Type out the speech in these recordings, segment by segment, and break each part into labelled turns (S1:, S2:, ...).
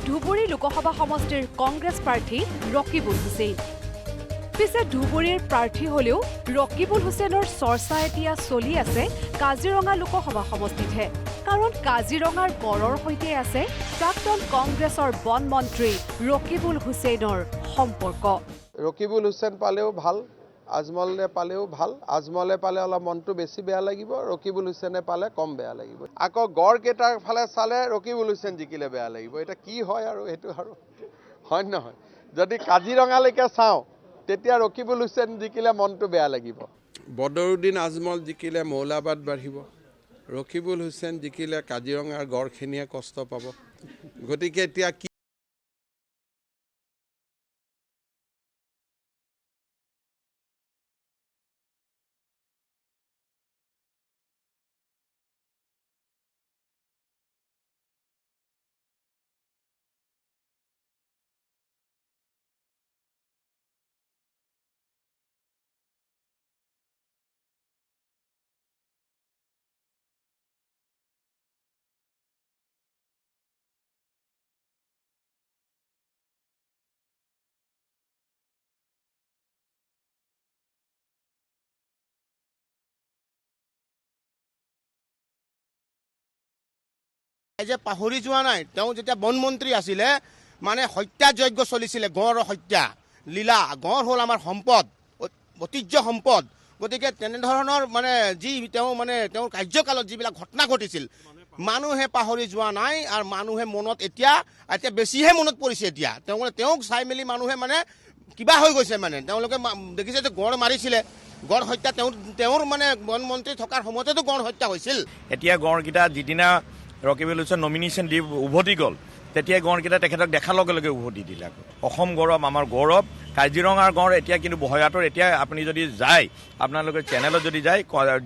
S1: ধুবুৰী লোকসভা সমষ্টিৰ কংগ্ৰেছ প্ৰাৰ্থী ৰকিবুল হুছেইন। পিছে ধুবুৰীৰ প্ৰাৰ্থী হলেও ৰকিবুল হুছেইনৰ চৰ্চা এতিয়া চলি আছে কাজিৰঙা লোকসভা সমষ্টিতহে। কাৰণ কাজিৰঙাৰ গড়ৰ সৈতে আছে প্ৰাক্তন কংগ্ৰেছৰ বন মন্ত্ৰী ৰকিবুল হুছেইনৰ সম্পৰ্ক।
S2: ৰকিবুল হুছেইন পালেও ভাল, আজমলে পালেও ভাল। আজমলে পালে অলপ মনটো বেছি বেয়া লাগিব, ৰকিবুল হুছেইনে পালে কম বেয়া লাগিব। আকৌ গড় কেইটাৰ ফালে চালে ৰকিবুল হুছেইন জিকিলে বেয়া লাগিব। এটা কি হয় আৰু সেইটো আৰু হয় নহয়। যদি কাজিৰঙালৈকে চাওঁ তেতিয়া ৰকিবুল হুছেইন জিকিলে মনটো বেয়া লাগিব। বদৰুদ্দিন আজমল জিকিলে মৌলাবাদ বাঢ়িব, ৰকিবুল হুছেইন জিকিলে কাজিৰঙাৰ গড়খিনিয়ে কষ্ট পাব। গতিকে এতিয়া কি
S3: যে পাহৰি যোৱা নাই, তেওঁ যেতিয়া বনমন্ত্ৰী আছিলে মানে হত্যাযজ্ঞ চলিছিলে, গড়ৰ হত্যা লীলা। গড় হ'ল আমাৰ সম্পদ, ঐতিহ্য সম্পদ। গতিকে তেনেধৰণৰ মানে তেওঁৰ কাৰ্যকালত যিবিলাক ঘটনা ঘটিছিল মানুহে পাহৰি যোৱা নাই। আৰু মানুহে মনত এতিয়া বেছিহে মনত পৰিছে। এতিয়া তেওঁক চাই মেলি মানুহে মানে কিবা হৈ গৈছে। মানে তেওঁলোকে দেখিছে যে গড় মাৰিছিলে, গড় হত্যা তেওঁৰ মানে বনমন্ত্ৰী থকাৰ সময়তেতো গড় হত্যা হৈছিল।
S4: এতিয়া গড়কেইটা যিদিনা ৰকিবুল হুছেইন নমিনেশ্যন দি উভতি গ'ল, তেতিয়াই গড়কেইটা তেখেতক দেখাৰ লগে লগে উভতি দিলে। অসম গৌৰৱ, আমাৰ গৌৰৱ। কাজিৰঙাৰ গড় এতিয়া কিন্তু বহয়াতৰ এতিয়া আপুনি যদি যায়, আপোনালোকে চেনেলত যদি যায়,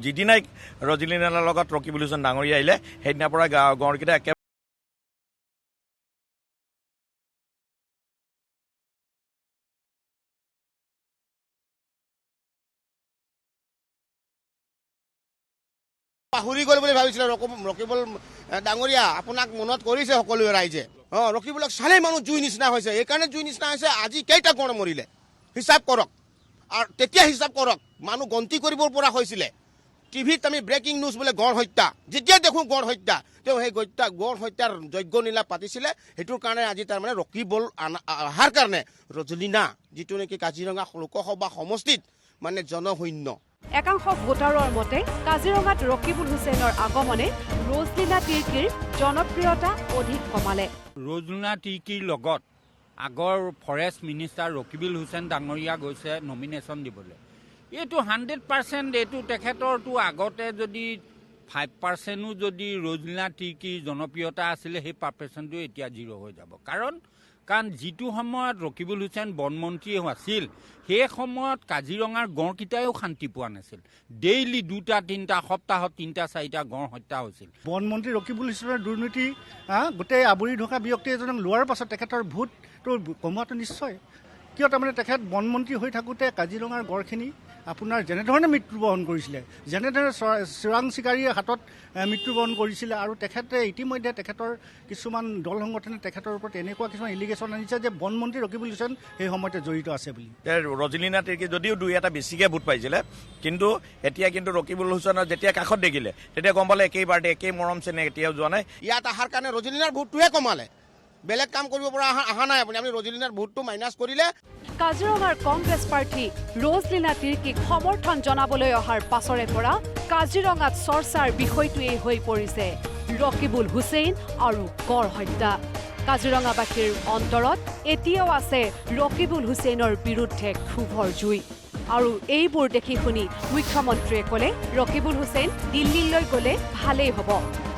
S4: যিদিনাই ৰজনীনাৰ লগত ৰকিবুল হুছেইন ডাঙৰীয়া আহিলে সেইদিনাৰ পৰা গড়কেইটা একেবাৰে
S3: পাহৰি গ'ল বুলি ভাবিছিলে ৰকিবুল ডাঙৰীয়া। আপোনাক মনত কৰিছে সকলোৱে ৰাইজে। ৰকিবুলক চালেই মানুহ জুই নিচিনা হৈছে। এইকাৰণে জুই নিচিনা হৈছে, আজি কেইটা গড় মৰিলে হিচাপ কৰক। আৰু তেতিয়া হিচাপ কৰক, মানুহ গন্তি কৰিব পৰা হৈছিলে। টিভিত আমি ব্ৰেকিং নিউজ বোলে গড় হত্যা, যেতিয়া দেখোঁ গড় হত্যা। তেওঁ সেই গড় হত্যাৰ যজ্ঞ নীলা পাতিছিলে। সেইটোৰ কাৰণে আজি তাৰমানে ৰকিবুল অহাৰ কাৰণে ৰজলিনা, যিটো নেকি কাজিৰঙা লোকসভা সমষ্টিত মানে জনশূন্য।
S1: একাংশ ভোটাৰৰ মতে কাজিৰঙাত ৰকিবুল হুছেইনৰ আগমনে ৰজলিনা তিৰ্কীৰ জনপ্ৰিয়তা অধিক কমালে।
S5: ৰজলিনা তিৰ্কীৰ লগত আগৰ ফৰেষ্ট মিনিষ্টাৰ ৰকিবুল হুছেইন ডাঙৰীয়া গৈছে নমিনেশ্যন দিবলৈ। এইটো 100%। এইটো তেখেতৰটো আগতে যদি 5%ও যদি ৰজলিনা তিৰ্কীৰ জনপ্ৰিয়তা আছিলে, সেই পাৰ্চেণ্টটো এতিয়া 0 হৈ যাব। কাৰণ যিটো সময়ত ৰকিবুল হুছেইন বনমন্ত্ৰী আছিল, সেই সময়ত কাজিৰঙাৰ গড়কেইটাইও শান্তি পোৱা নাছিল। ডেইলি 2-3 সপ্তাহত 3-4টা গড় হত্যা হৈছিল।
S6: বনমন্ত্ৰী ৰকিবুল হুছেইনৰ দুৰ্নীতি গোটেই আৱৰি থকা ব্যক্তি এজনক লোৱাৰ পাছত তেখেতৰ ভোটটো কমোৱাটো নিশ্চয়। কিয় তাৰমানে তেখেত বনমন্ত্ৰী হৈ থাকোঁতে কাজিৰঙাৰ গড়খিনি আপোনাৰ যেনেধৰণে মৃত্যুবৰণ কৰিছিলে, যেনেধৰণে চোৰাং চিকাৰীৰ হাতত মৃত্যুবৰণ কৰিছিলে, আৰু তেখেতে ইতিমধ্যে তেখেতৰ কিছুমান দল সংগঠনে তেখেতৰ ওপৰত এনেকুৱা কিছুমান এলিগেশ্যন আনিছে যে বনমন্ত্ৰী ৰকিবুল হুছেইন সেই সময়তে জড়িত আছে বুলি।
S4: ৰজলিনা তিৰ্কী যদিও 2-এটা বেছিকৈ ভোট পাইছিলে, কিন্তু এতিয়া কিন্তু ৰকিবুল হুছেইনৰ যেতিয়া কাষত দেখিলে তেতিয়া গম পালে একেই পাৰ্টি, একেই মৰম চেনেহ এতিয়াও যোৱা নাই।
S3: ইয়াত অহাৰ কাৰণে ৰজলিনাৰ ভোটটোহে কমালে, বেলেগ কাম কৰিব পৰা অহা নাই। আপুনি ৰজলিনাৰ ভোটটো মাইনাছ কৰিলে।
S1: কাজিৰঙাৰ কংগ্ৰেছ প্ৰাৰ্থী ৰজলিনা তিৰ্কীক সমৰ্থন জনাবলৈ অহাৰ পাছৰে পৰা কাজিৰঙাত চৰ্চাৰ বিষয়টোৱেই হৈ পৰিছে ৰকিবুল হুছেইন আৰু গড় হত্যা। কাজিৰঙাবাসীৰ অন্তৰত এতিয়াও আছে ৰকিবুল হুছেইনৰ বিৰুদ্ধে ক্ষোভৰ জুই। আৰু এইবোৰ দেখি শুনি মুখ্যমন্ত্ৰীয়ে ক'লে ৰকিবুল হুছেইন দিল্লীলৈ গ'লে ভালেই হ'ব,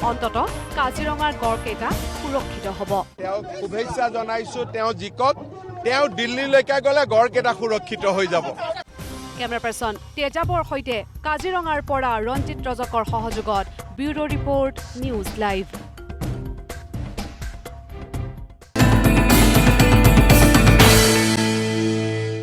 S1: অন্ততঃ কাজিৰঙাৰ গড়কেইটা সুৰক্ষিত হ'ব।
S2: তেওঁক শুভেচ্ছা জনাইছোঁ, তেওঁ জিকক। তেওঁ দিল্লীলৈকে গ'লে গড়কেইটা সুৰক্ষিত হৈ যাব।
S1: কেমেৰা পাৰ্চন তেজাবৰ সৈতে কাজিৰঙাৰ পৰা ৰঞ্জিত ৰজকৰ সহযোগত ব্যুৰ' ৰিপৰ্ট, নিউজ লাইভ।